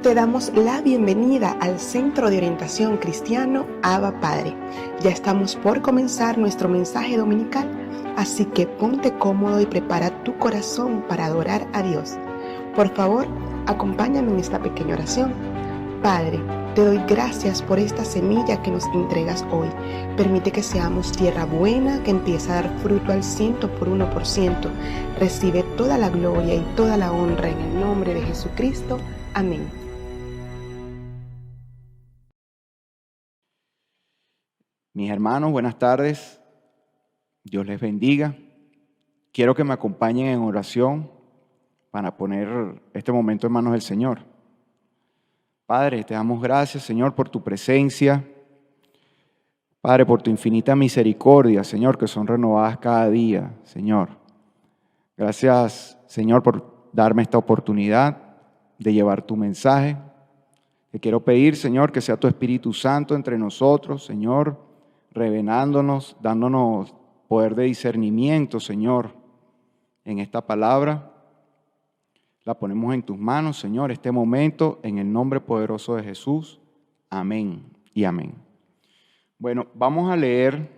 Te damos la bienvenida al Centro de Orientación Cristiano Abba Padre. Ya estamos por comenzar nuestro mensaje dominical, así que ponte cómodo y prepara tu corazón para adorar a Dios. Por favor, acompáñame en esta pequeña oración. Padre, te doy gracias por esta semilla que nos entregas hoy. Permite que seamos tierra buena que empieza a dar fruto al 100%. Recibe toda la gloria y toda la honra en el nombre de Jesucristo. Amén. Mis hermanos, buenas tardes. Dios les bendiga. Quiero que me acompañen en oración para poner este momento en manos del Señor. Padre, te damos gracias, Señor, por tu presencia. Padre, por tu infinita misericordia, Señor, que son renovadas cada día, Señor. Gracias, Señor, por darme esta oportunidad de llevar tu mensaje. Te quiero pedir, Señor, que sea tu Espíritu Santo entre nosotros, Señor, revelándonos, dándonos poder de discernimiento, Señor, en esta palabra. La ponemos en tus manos, Señor, este momento, en el nombre poderoso de Jesús. Amén y amén. Bueno, vamos a leer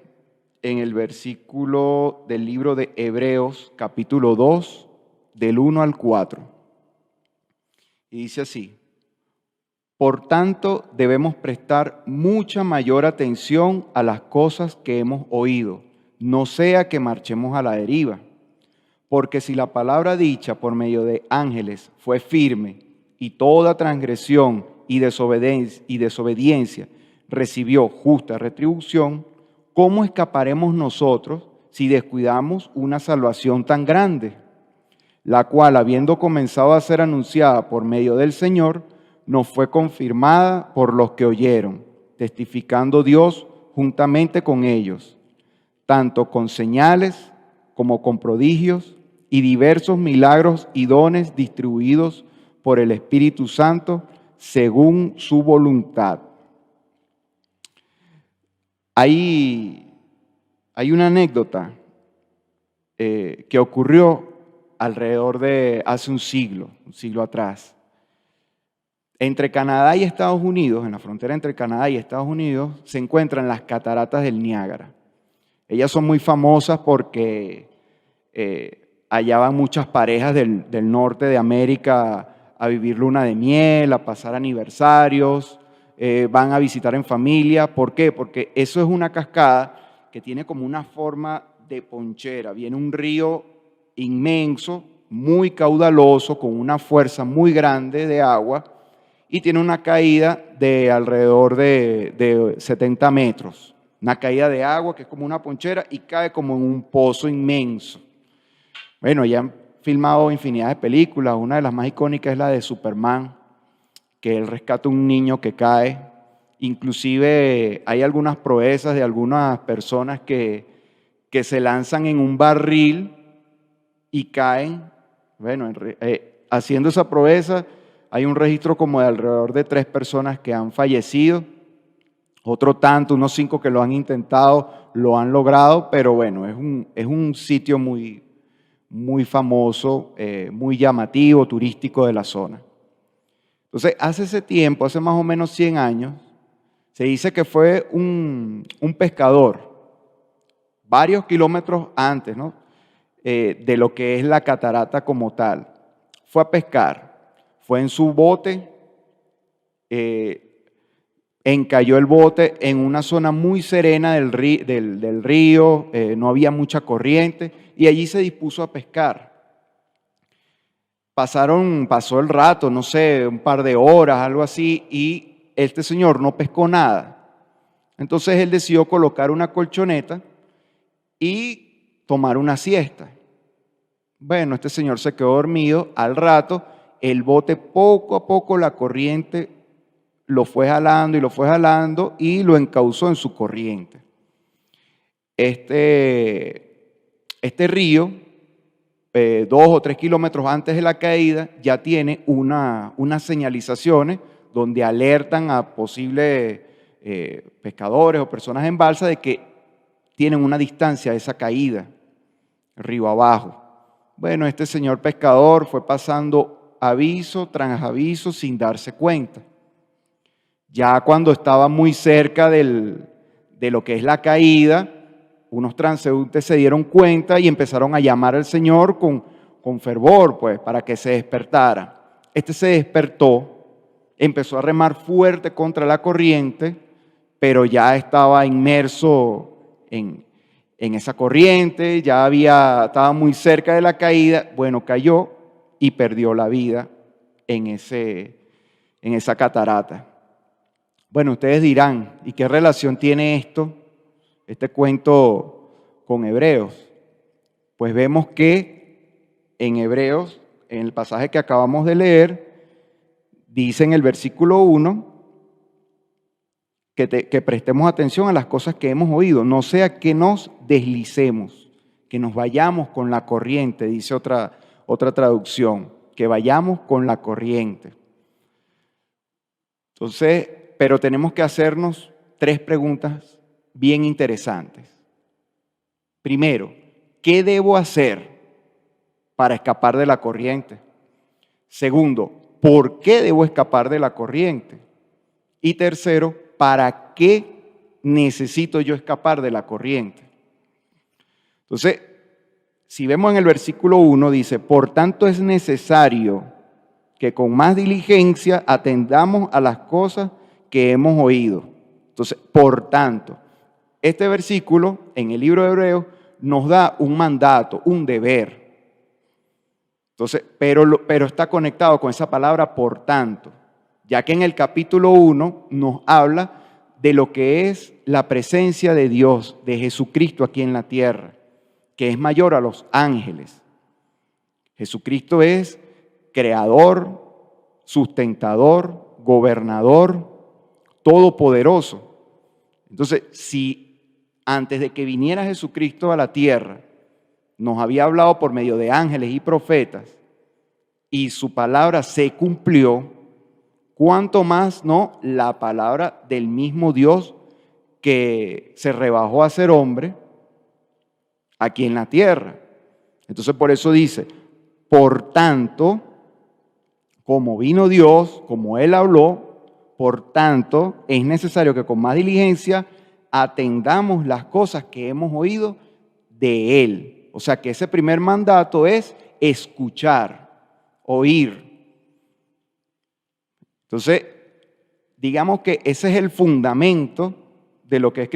en el versículo del libro de Hebreos, capítulo 2, del 1 al 4. Y dice así: por tanto, debemos prestar mucha mayor atención a las cosas que hemos oído, no sea que marchemos a la deriva. Porque si la palabra dicha por medio de ángeles fue firme, y toda transgresión y desobediencia recibió justa retribución, ¿cómo escaparemos nosotros si descuidamos una salvación tan grande? La cual, habiendo comenzado a ser anunciada por medio del Señor, nos fue confirmada por los que oyeron, testificando Dios juntamente con ellos, tanto con señales como con prodigios y diversos milagros y dones distribuidos por el Espíritu Santo según su voluntad. Hay una anécdota que ocurrió alrededor de hace un siglo atrás. Entre Canadá y Estados Unidos, en la frontera entre Canadá y Estados Unidos, se encuentran las cataratas del Niágara. Ellas son muy famosas porque allá van muchas parejas del norte de América a vivir luna de miel, a pasar aniversarios, van a visitar en familia. ¿Por qué? Porque eso es una cascada que tiene como una forma de ponchera. Viene un río inmenso, muy caudaloso, con una fuerza muy grande de agua, y tiene una caída de alrededor de 70 metros. Una caída de agua que es como una ponchera y cae como en un pozo inmenso. Bueno, ya han filmado infinidad de películas. Una de las más icónicas es la de Superman, que él rescata a un niño que cae. Inclusive hay algunas proezas de algunas personas que se lanzan en un barril y caen. Bueno, haciendo esa proeza hay un registro como de alrededor de 3 personas que han fallecido. Otro tanto, unos 5 que lo han intentado, lo han logrado, pero bueno, es un sitio muy, muy famoso, muy llamativo, turístico de la zona. Entonces, hace ese tiempo, hace más o menos 100 años, se dice que fue un pescador, varios kilómetros antes, ¿no?, de lo que es la catarata como tal. Fue a pescar, fue en su bote, encalló el bote en una zona muy serena del río, no había mucha corriente, y allí se dispuso a pescar. Pasó el rato, no sé, un par de horas, algo así, y este señor no pescó nada. Entonces él decidió colocar una colchoneta y tomar una siesta. Bueno, este señor se quedó dormido. Al rato, el bote poco a poco, la corriente lo fue jalando y lo encauzó en su corriente. Este río, 2 o 3 kilómetros antes de la caída, ya tiene unas señalizaciones donde alertan a posibles pescadores o personas en balsa de que tienen una distancia de esa caída, río abajo. Bueno, este señor pescador fue pasando aviso tras aviso sin darse cuenta. Ya cuando estaba muy cerca de lo que es la caída, unos transeúntes se dieron cuenta y empezaron a llamar al Señor con fervor, pues, para que se despertara. Este se despertó, empezó a remar fuerte contra la corriente, pero ya estaba inmerso en esa corriente, estaba muy cerca de la caída. Bueno, cayó y perdió la vida en esa catarata. Bueno, ustedes dirán, ¿y qué relación tiene este cuento con Hebreos? Pues vemos que en Hebreos, en el pasaje que acabamos de leer, dice en el versículo 1 que prestemos atención a las cosas que hemos oído, no sea que nos deslicemos, que nos vayamos con la corriente, dice otra traducción, que vayamos con la corriente. Entonces, pero tenemos que hacernos 3 preguntas bien interesantes. Primero, ¿qué debo hacer para escapar de la corriente? Segundo, ¿por qué debo escapar de la corriente? Y tercero, ¿para qué necesito yo escapar de la corriente? Entonces, si vemos en el versículo 1, dice, por tanto es necesario que con más diligencia atendamos a las cosas que hemos oído. Entonces, por tanto, este versículo en el libro de Hebreos nos da un mandato, un deber. Entonces, pero está conectado con esa palabra por tanto, ya que en el capítulo 1 nos habla de lo que es la presencia de Dios, de Jesucristo aquí en la tierra, que es mayor a los ángeles. Jesucristo es creador, sustentador, gobernador, todopoderoso. Entonces, si antes de que viniera Jesucristo a la tierra, nos había hablado por medio de ángeles y profetas, y su palabra se cumplió, ¿cuánto más no la palabra del mismo Dios que se rebajó a ser hombre aquí en la tierra? Entonces por eso dice, por tanto, como vino Dios, como Él habló, por tanto es necesario que con más diligencia atendamos las cosas que hemos oído de Él. O sea que ese primer mandato es escuchar, oír. Entonces, digamos que ese es el fundamento de lo que es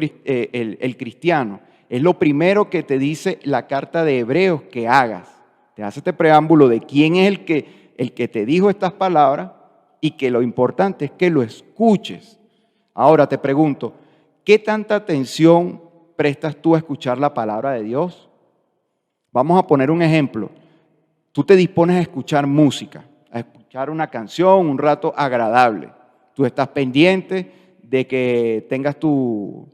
el cristiano. Es lo primero que te dice la carta de Hebreos que hagas. Te hace este preámbulo de quién es el que te dijo estas palabras y que lo importante es que lo escuches. Ahora te pregunto, ¿qué tanta atención prestas tú a escuchar la palabra de Dios? Vamos a poner un ejemplo. Tú te dispones a escuchar música, a escuchar una canción, un rato agradable. Tú estás pendiente de que tengas tu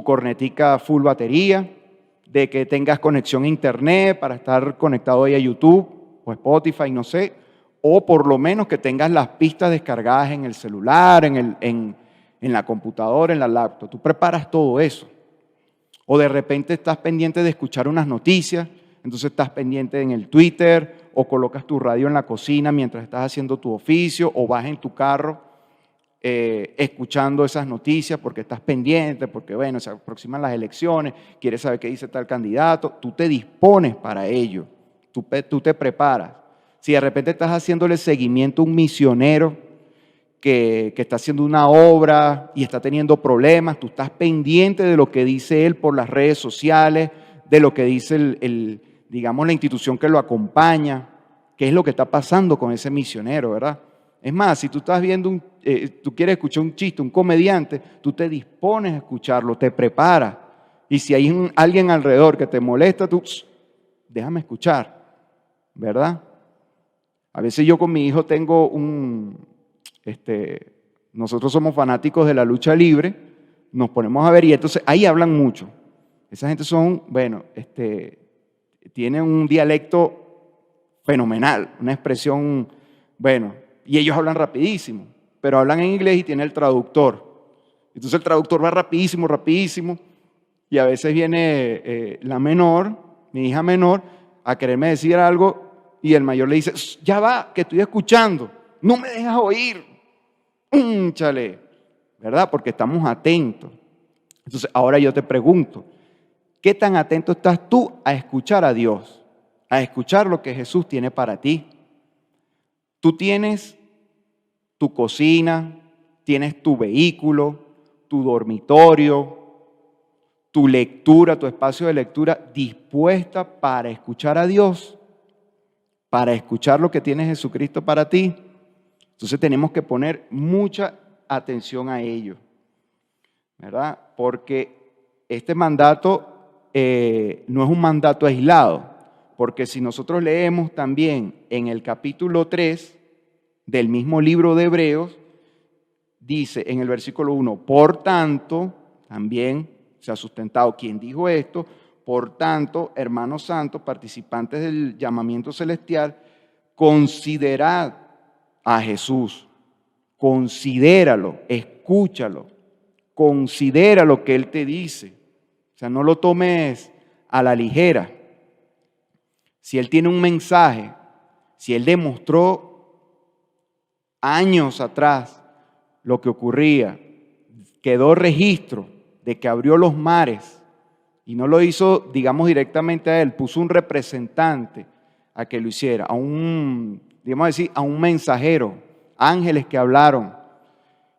cornetica full batería, de que tengas conexión a internet para estar conectado ahí a YouTube o Spotify, no sé, o por lo menos que tengas las pistas descargadas en el celular, en la computadora, en la laptop. Tú preparas todo eso. O de repente estás pendiente de escuchar unas noticias, entonces estás pendiente en el Twitter o colocas tu radio en la cocina mientras estás haciendo tu oficio o vas en tu carro escuchando esas noticias porque estás pendiente, porque bueno, se aproximan las elecciones, quieres saber qué dice tal candidato, tú te dispones para ello, tú te preparas. Si de repente estás haciéndole seguimiento a un misionero que está haciendo una obra y está teniendo problemas, tú estás pendiente de lo que dice él por las redes sociales, de lo que dice digamos, la institución que lo acompaña, qué es lo que está pasando con ese misionero, ¿verdad? Es más, si tú estás viendo, tú quieres escuchar un chiste, un comediante, tú te dispones a escucharlo, te preparas. Y si hay alguien alrededor que te molesta, tú, déjame escuchar, ¿verdad? A veces yo con mi hijo tengo nosotros somos fanáticos de la lucha libre, nos ponemos a ver y entonces ahí hablan mucho. Esa gente son, bueno, tienen un dialecto fenomenal, una expresión, bueno, y ellos hablan rapidísimo, pero hablan en inglés y tiene el traductor. Entonces el traductor va rapidísimo, rapidísimo, y a veces viene la menor, mi hija menor, a quererme decir algo y el mayor le dice, ya va, que estoy escuchando, no me dejas oír. Chale, ¿verdad? Porque estamos atentos. Entonces, ahora yo te pregunto, ¿qué tan atento estás tú a escuchar a Dios? A escuchar lo que Jesús tiene para ti. Tú tienes tu cocina, tienes tu vehículo, tu dormitorio, tu lectura, tu espacio de lectura dispuesta para escuchar a Dios, para escuchar lo que tiene Jesucristo para ti. Entonces tenemos que poner mucha atención a ello, ¿verdad? Porque este mandato no es un mandato aislado, porque si nosotros leemos también en el capítulo 3 del mismo libro de Hebreos, dice en el versículo 1, por tanto, también se ha sustentado quien dijo esto, por tanto, hermanos santos, participantes del llamamiento celestial, considerad a Jesús, considéralo, escúchalo, considera lo que Él te dice. O sea, no lo tomes a la ligera. Si Él tiene un mensaje, si Él demostró años atrás lo que ocurría, quedó registro de que abrió los mares y no lo hizo, digamos, directamente a Él, puso un representante a que lo hiciera, a un mensajero, ángeles que hablaron,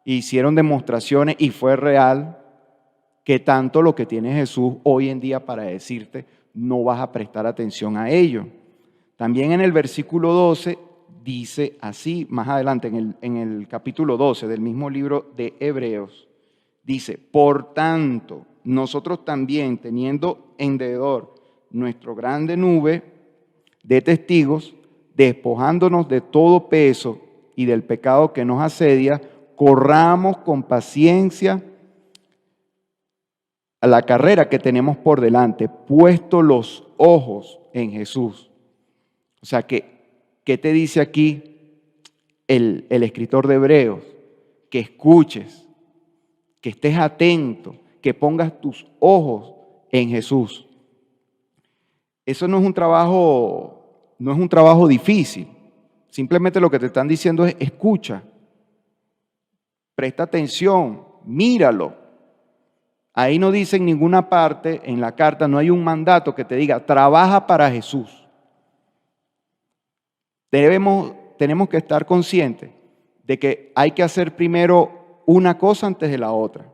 hicieron demostraciones y fue real. Que tanto lo que tiene Jesús hoy en día para decirte, no vas a prestar atención a ello. También en el versículo 12 dice así, más adelante en el capítulo 12 del mismo libro de Hebreos, dice, por tanto, nosotros también teniendo en derredor nuestra grande nube de testigos, despojándonos de todo peso y del pecado que nos asedia, corramos con paciencia a la carrera que tenemos por delante, puesto los ojos en Jesús. O sea, ¿qué te dice aquí el escritor de Hebreos? Que escuches, que estés atento, que pongas tus ojos en Jesús. Eso no es un trabajo difícil. Simplemente lo que te están diciendo es escucha, presta atención, míralo. Ahí no dice en ninguna parte, en la carta, no hay un mandato que te diga, trabaja para Jesús. Tenemos que estar conscientes de que hay que hacer primero una cosa antes de la otra.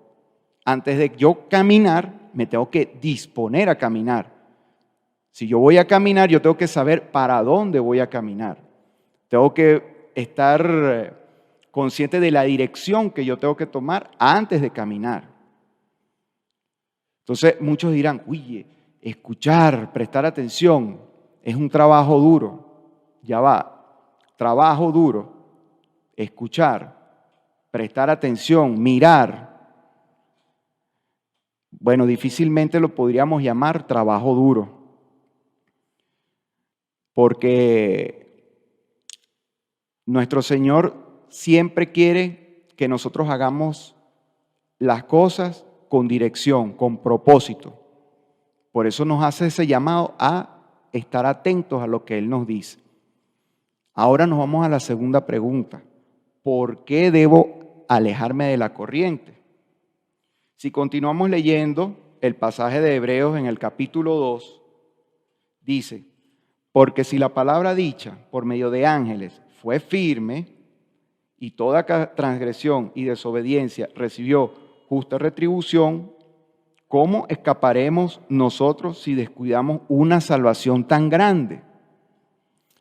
Antes de yo caminar, me tengo que disponer a caminar. Si yo voy a caminar, yo tengo que saber para dónde voy a caminar. Tengo que estar consciente de la dirección que yo tengo que tomar antes de caminar. Entonces muchos dirán, oye, escuchar, prestar atención, es un trabajo duro. Ya va, trabajo duro, escuchar, prestar atención, mirar. Bueno, difícilmente lo podríamos llamar trabajo duro, porque nuestro Señor siempre quiere que nosotros hagamos las cosas con dirección, con propósito. Por eso nos hace ese llamado a estar atentos a lo que Él nos dice. Ahora nos vamos a la segunda pregunta. ¿Por qué debo alejarme de la corriente? Si continuamos leyendo el pasaje de Hebreos en el capítulo 2, dice, porque si la palabra dicha por medio de ángeles fue firme y toda transgresión y desobediencia recibió justa retribución, ¿cómo escaparemos nosotros si descuidamos una salvación tan grande?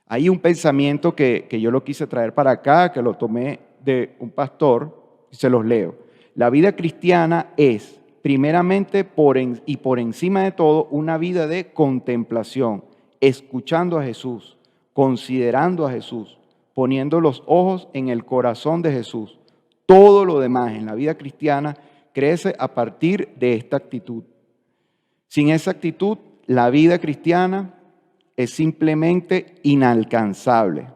Hay un pensamiento que yo lo quise traer para acá, que lo tomé de un pastor, y se los leo. La vida cristiana es, primeramente por encima de todo, una vida de contemplación, escuchando a Jesús, considerando a Jesús, poniendo los ojos en el corazón de Jesús. Todo lo demás en la vida cristiana crece a partir de esta actitud. Sin esa actitud, la vida cristiana es simplemente inalcanzable.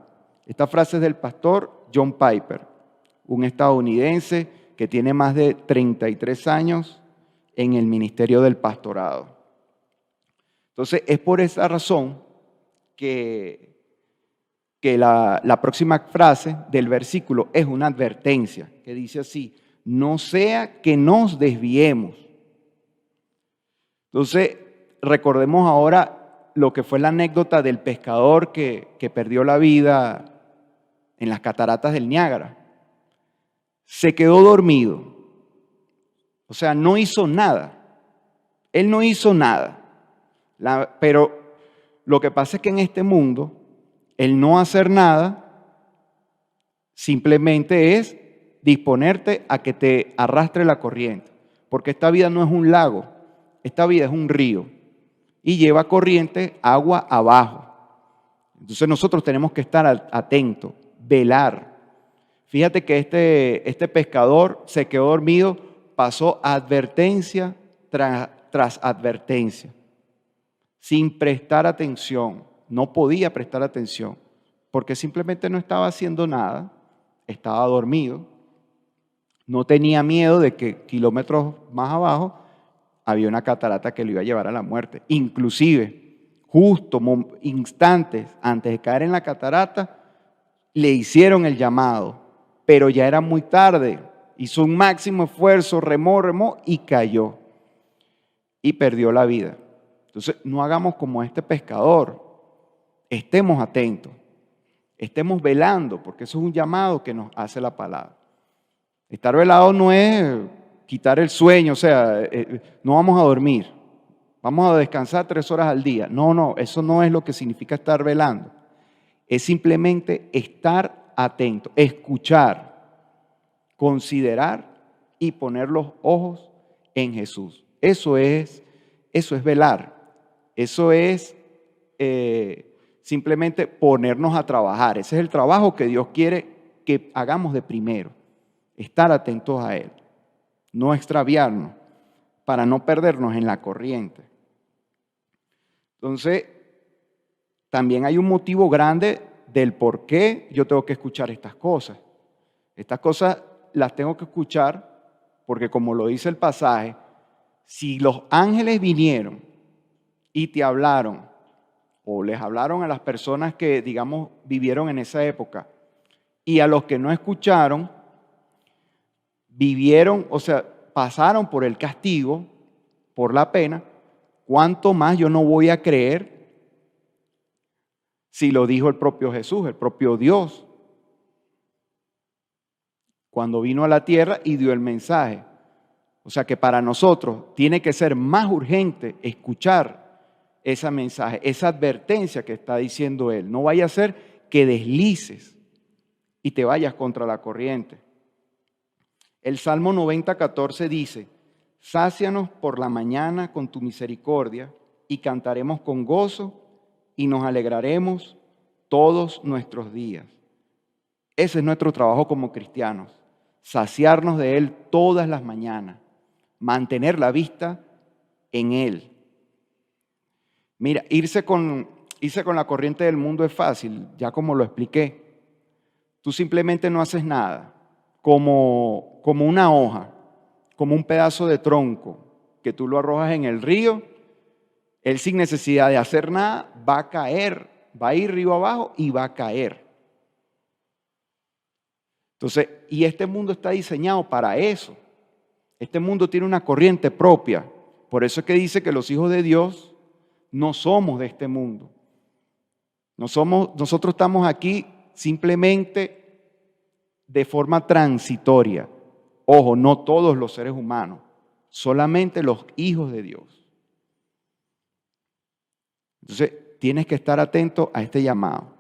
Esta frase es del pastor John Piper, un estadounidense que tiene más de 33 años en el ministerio del pastorado. Entonces, es por esa razón que que la próxima frase del versículo es una advertencia, que dice así: no sea que nos desviemos. Entonces, recordemos ahora lo que fue la anécdota del pescador que perdió la vida en las cataratas del Niágara. Se quedó dormido, o sea, no hizo nada. Él no hizo nada. Pero lo que pasa es que en este mundo, el no hacer nada simplemente es disponerte a que te arrastre la corriente. Porque esta vida no es un lago, esta vida es un río y lleva corriente agua abajo. Entonces nosotros tenemos que estar atentos, velar. Fíjate que este pescador se quedó dormido, pasó advertencia tras advertencia, sin prestar atención. No podía prestar atención, porque simplemente no estaba haciendo nada, estaba dormido, no tenía miedo de que kilómetros más abajo había una catarata que lo iba a llevar a la muerte. Inclusive, justo instantes antes de caer en la catarata, le hicieron el llamado, pero ya era muy tarde. Hizo un máximo esfuerzo, remó y cayó. Y perdió la vida. Entonces, no hagamos como este pescador. Estemos atentos. Estemos velando, porque eso es un llamado que nos hace la palabra. Estar velado no es quitar el sueño, o sea, no vamos a dormir. Vamos a descansar 3 horas al día. No, eso no es lo que significa estar velando. Es simplemente estar atento, escuchar, considerar y poner los ojos en Jesús. Eso es velar. Eso es simplemente ponernos a trabajar. Ese es el trabajo que Dios quiere que hagamos de primero. Estar atentos a Él. No extraviarnos para no perdernos en la corriente. Entonces, también hay un motivo grande del por qué yo tengo que escuchar estas cosas. Estas cosas las tengo que escuchar porque, como lo dice el pasaje, si los ángeles vinieron y te hablaron o les hablaron a las personas que, digamos, vivieron en esa época y a los que no escucharon, vivieron, o sea, pasaron por el castigo, por la pena, ¿cuánto más yo no voy a creer si lo dijo el propio Jesús, el propio Dios, cuando vino a la tierra y dio el mensaje? O sea que para nosotros tiene que ser más urgente escuchar ese mensaje, esa advertencia que está diciendo Él. No vaya a ser que deslices y te vayas contra la corriente. El Salmo 90:14 dice: sácianos por la mañana con tu misericordia y cantaremos con gozo y nos alegraremos todos nuestros días. Ese es nuestro trabajo como cristianos, saciarnos de Él todas las mañanas, mantener la vista en Él. Mira, irse con la corriente del mundo es fácil, ya como lo expliqué. Tú simplemente no haces nada, como una hoja, como un pedazo de tronco que tú lo arrojas en el río. Él, sin necesidad de hacer nada, va a caer, va a ir río abajo y va a caer. Entonces, y este mundo está diseñado para eso. Este mundo tiene una corriente propia. Por eso es que dice que los hijos de Dios no somos de este mundo. Nosotros estamos aquí simplemente de forma transitoria. Ojo, no todos los seres humanos, solamente los hijos de Dios. Entonces, tienes que estar atento a este llamado.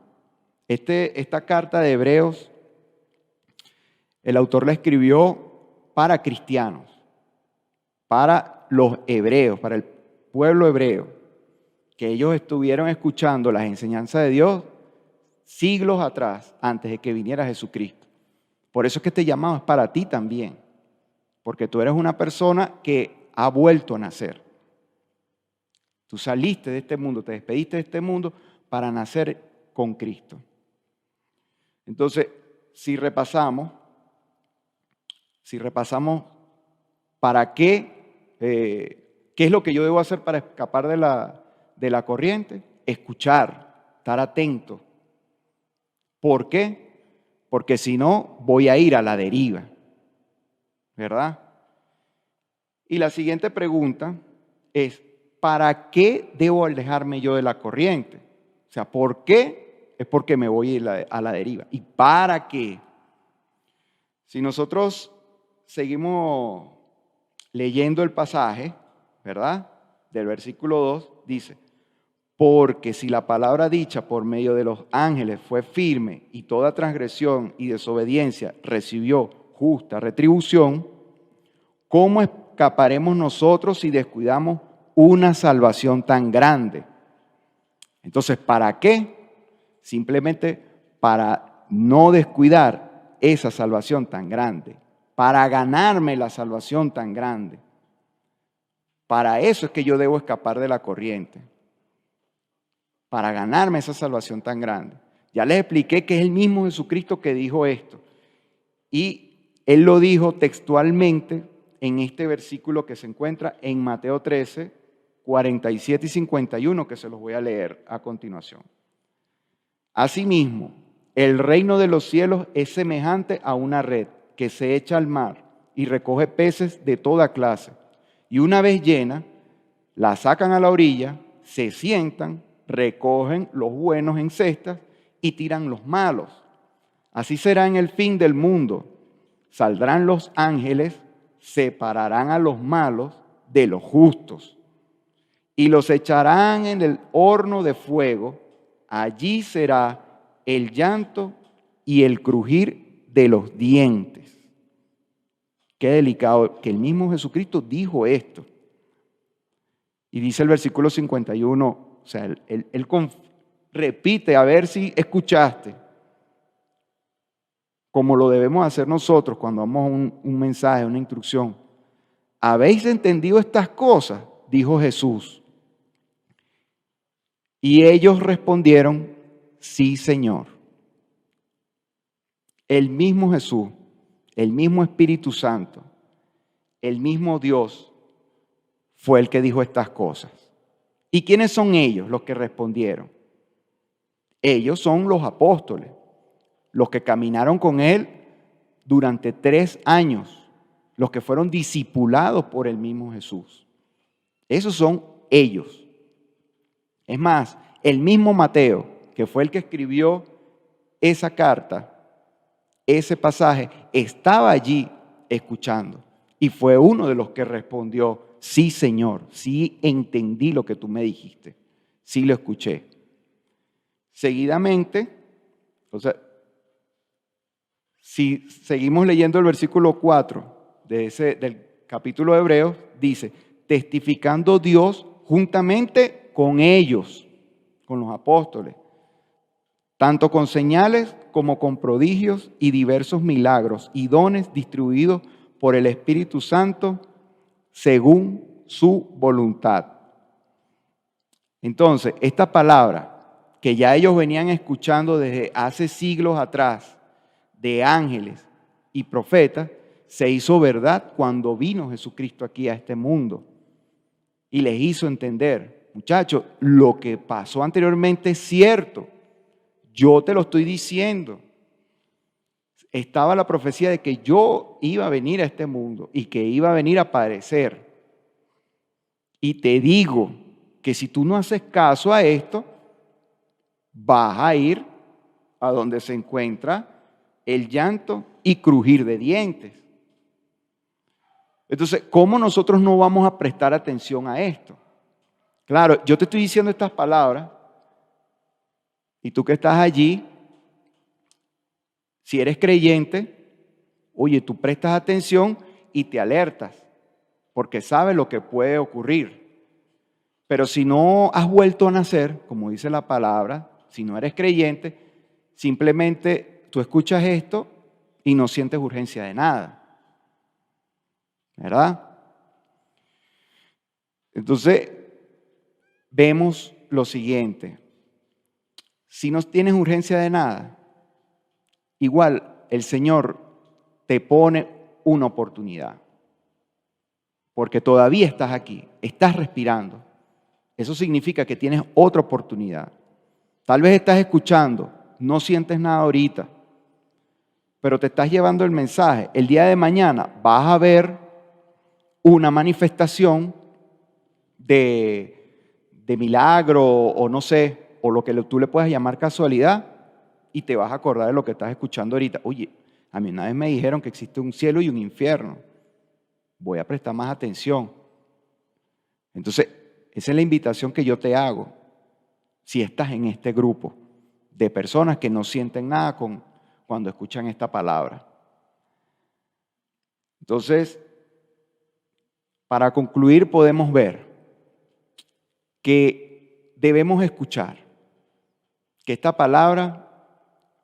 Esta carta de Hebreos, el autor la escribió para cristianos, para los hebreos, para el pueblo hebreo, que ellos estuvieron escuchando las enseñanzas de Dios siglos atrás, antes de que viniera Jesucristo. Por eso es que este llamado es para ti también, porque tú eres una persona que ha vuelto a nacer. Tú saliste de este mundo, te despediste de este mundo para nacer con Cristo. Entonces, si repasamos para qué es lo que yo debo hacer para escapar de la corriente, escuchar, estar atento, ¿Por qué? Porque si no, voy a ir a la deriva, ¿verdad? Y la siguiente pregunta es, ¿para qué debo alejarme yo de la corriente? O sea, ¿por qué? Es porque me voy a la deriva. ¿Y para qué? Si nosotros seguimos leyendo el pasaje, ¿verdad? Del versículo 2, dice, porque si la palabra dicha por medio de los ángeles fue firme y toda transgresión y desobediencia recibió justa retribución, ¿cómo escaparemos nosotros si descuidamos una salvación tan grande? Entonces, ¿para qué? Simplemente para no descuidar esa salvación tan grande, para ganarme la salvación tan grande. Para eso es que yo debo escapar de la corriente, para ganarme esa salvación tan grande. Ya les expliqué que es el mismo Jesucristo que dijo esto. Y Él lo dijo textualmente en este versículo que se encuentra en Mateo 13, 47 y 51, que se los voy a leer a continuación. Asimismo, el reino de los cielos es semejante a una red que se echa al mar y recoge peces de toda clase. Y una vez llena, la sacan a la orilla, se sientan, recogen los buenos en cestas y tiran los malos. Así será en el fin del mundo. Saldrán los ángeles, separarán a los malos de los justos y los echarán en el horno de fuego. Allí será el llanto y el crujir de los dientes. Qué delicado que el mismo Jesucristo dijo esto. Y dice el versículo 51, o sea, él repite, a ver si escuchaste, como lo debemos hacer nosotros cuando damos un mensaje, una instrucción. ¿Habéis entendido estas cosas? Dijo Jesús. Y ellos respondieron, sí, Señor. El mismo Jesús, el mismo Espíritu Santo, el mismo Dios fue el que dijo estas cosas. ¿Y quiénes son ellos los que respondieron? Ellos son los apóstoles, los que caminaron con Él durante 3 años, los que fueron discipulados por el mismo Jesús. Esos son ellos. Es más, el mismo Mateo, que fue el que escribió esa carta, ese pasaje, estaba allí escuchando y fue uno de los que respondió, sí, Señor, sí entendí lo que tú me dijiste, sí lo escuché. Seguidamente, o sea, si seguimos leyendo el versículo 4 del capítulo de Hebreos, dice, testificando Dios juntamente con ellos, con los apóstoles, tanto con señales como con prodigios y diversos milagros y dones distribuidos por el Espíritu Santo según su voluntad. Entonces, esta palabra que ya ellos venían escuchando desde hace siglos atrás, de ángeles y profetas, se hizo verdad cuando vino Jesucristo aquí a este mundo y les hizo entender, muchachos, lo que pasó anteriormente es cierto, yo te lo estoy diciendo. Estaba la profecía de que yo iba a venir a este mundo y que iba a venir a padecer. Y te digo que si tú no haces caso a esto, vas a ir a donde se encuentra el llanto y crujir de dientes. Entonces, ¿cómo nosotros no vamos a prestar atención a esto? Claro, yo te estoy diciendo estas palabras y tú que estás allí, si eres creyente, oye, tú prestas atención y te alertas porque sabes lo que puede ocurrir. Pero si no has vuelto a nacer, como dice la palabra, si no eres creyente, simplemente tú escuchas esto y no sientes urgencia de nada. ¿Verdad? Entonces, vemos lo siguiente. Si no tienes urgencia de nada, igual el Señor te pone una oportunidad. Porque todavía estás aquí, estás respirando. Eso significa que tienes otra oportunidad. Tal vez estás escuchando, no sientes nada ahorita, pero te estás llevando el mensaje. El día de mañana vas a ver una manifestación de milagro o no sé, o lo que tú le puedas llamar casualidad, y te vas a acordar de lo que estás escuchando ahorita. Oye, a mí una vez me dijeron que existe un cielo y un infierno. Voy a prestar más atención. Entonces, esa es la invitación que yo te hago si estás en este grupo de personas que no sienten nada cuando escuchan esta palabra. Entonces, para concluir, podemos ver que debemos escuchar que esta palabra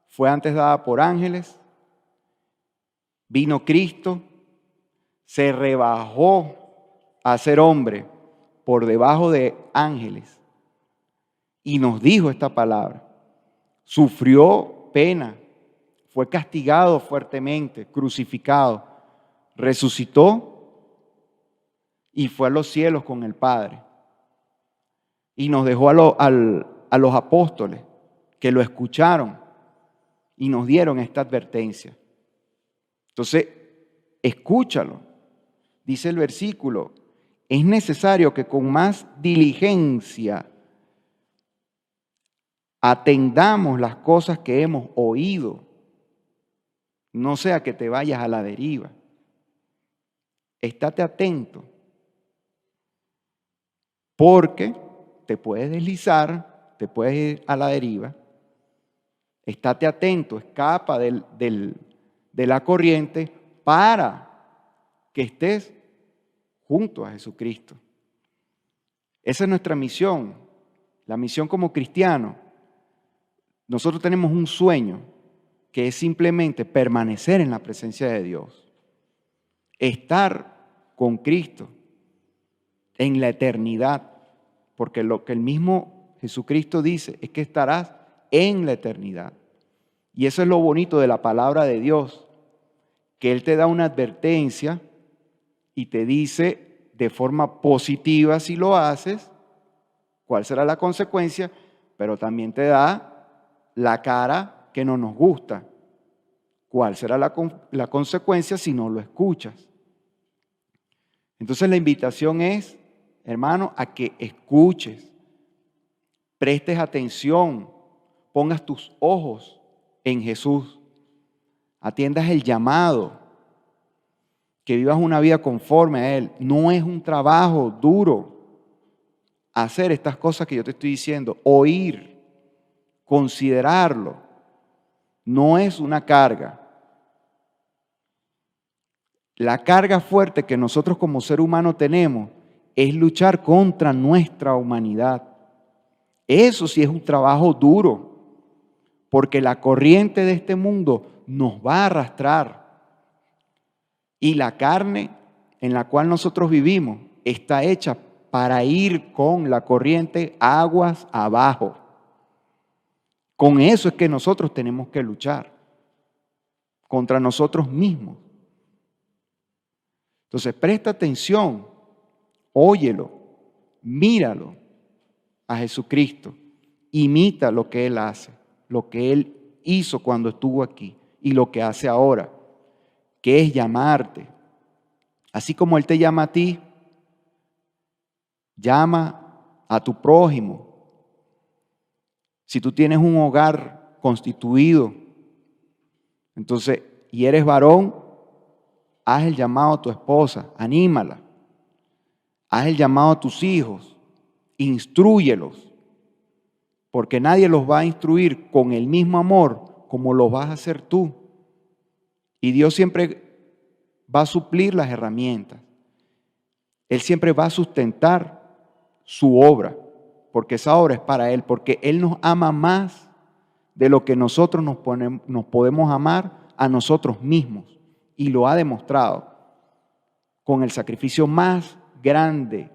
fue antes dada por ángeles, vino Cristo, se rebajó a ser hombre por debajo de ángeles y nos dijo esta palabra. Sufrió pena, fue castigado fuertemente, crucificado, resucitó y fue a los cielos con el Padre. Y nos dejó a los apóstoles que lo escucharon y nos dieron esta advertencia. Entonces, escúchalo. Dice el versículo, es necesario que con más diligencia atendamos las cosas que hemos oído, no sea que te vayas a la deriva. Estate atento, porque te puedes deslizar, te puedes ir a la deriva. Estate atento, escapa de la corriente para que estés junto a Jesucristo. Esa es nuestra misión, la misión como cristianos. Nosotros tenemos un sueño que es simplemente permanecer en la presencia de Dios, estar con Cristo en la eternidad, porque lo que el mismo Jesucristo dice es que estarás en la eternidad. Y eso es lo bonito de la palabra de Dios, que Él te da una advertencia y te dice de forma positiva si lo haces, cuál será la consecuencia, pero también te da la cara que no nos gusta, cuál será la consecuencia si no lo escuchas. Entonces la invitación es, hermano, a que escuches, prestes atención, pongas tus ojos en Jesús, atiendas el llamado, que vivas una vida conforme a Él. No es un trabajo duro hacer estas cosas que yo te estoy diciendo, oír, considerarlo. No es una carga. La carga fuerte que nosotros como ser humano tenemos es luchar contra nuestra humanidad. Eso sí es un trabajo duro, porque la corriente de este mundo nos va a arrastrar. Y la carne en la cual nosotros vivimos está hecha para ir con la corriente aguas abajo. Con eso es que nosotros tenemos que luchar, contra nosotros mismos. Entonces, presta atención, óyelo, míralo a Jesucristo, imita lo que Él hace, lo que Él hizo cuando estuvo aquí y lo que hace ahora, que es llamarte. Así como Él te llama a ti, llama a tu prójimo. Si tú tienes un hogar constituido, entonces, y eres varón, haz el llamado a tu esposa, anímala. Haz el llamado a tus hijos, instrúyelos, porque nadie los va a instruir con el mismo amor como lo vas a hacer tú. Y Dios siempre va a suplir las herramientas. Él siempre va a sustentar su obra, porque esa obra es para Él, porque Él nos ama más de lo que nosotros nos podemos amar a nosotros mismos. Y lo ha demostrado con el sacrificio más grande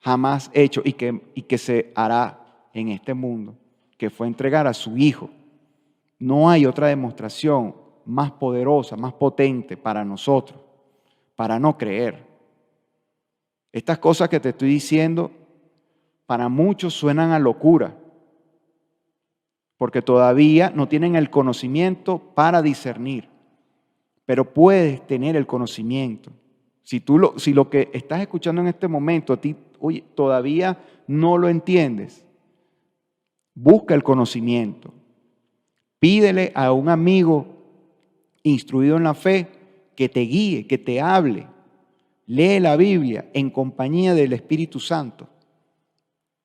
jamás hecho y que se hará en este mundo, que fue entregar a su Hijo. No hay otra demostración más poderosa, más potente para nosotros, para no creer. Estas cosas que te estoy diciendo, para muchos suenan a locura, porque todavía no tienen el conocimiento para discernir, pero puedes tener el conocimiento. Si lo que estás escuchando en este momento a ti, oye, todavía no lo entiendes, busca el conocimiento. Pídele a un amigo instruido en la fe que te guíe, que te hable. Lee la Biblia en compañía del Espíritu Santo.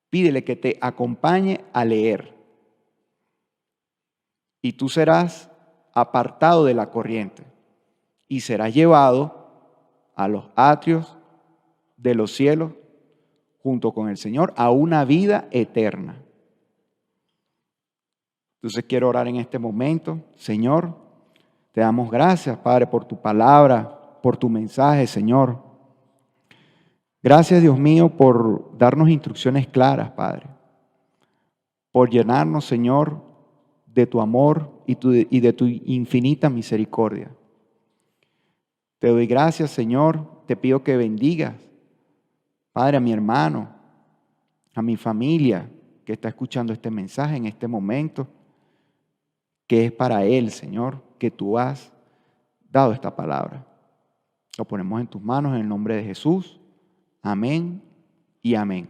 Pídele que te acompañe a leer. Y tú serás apartado de la corriente y serás llevado a los atrios de los cielos junto con el Señor a una vida eterna. Entonces quiero orar en este momento. Señor, te damos gracias, Padre, por tu palabra, por tu mensaje, Señor. Gracias, Dios mío, por darnos instrucciones claras, Padre. Por llenarnos, Señor, de tu amor y de tu infinita misericordia. Te doy gracias, Señor. Te pido que bendigas, Padre, a mi hermano, a mi familia que está escuchando este mensaje en este momento, que es para él, Señor, que tú has dado esta palabra. Lo ponemos en tus manos en el nombre de Jesús. Amén y amén.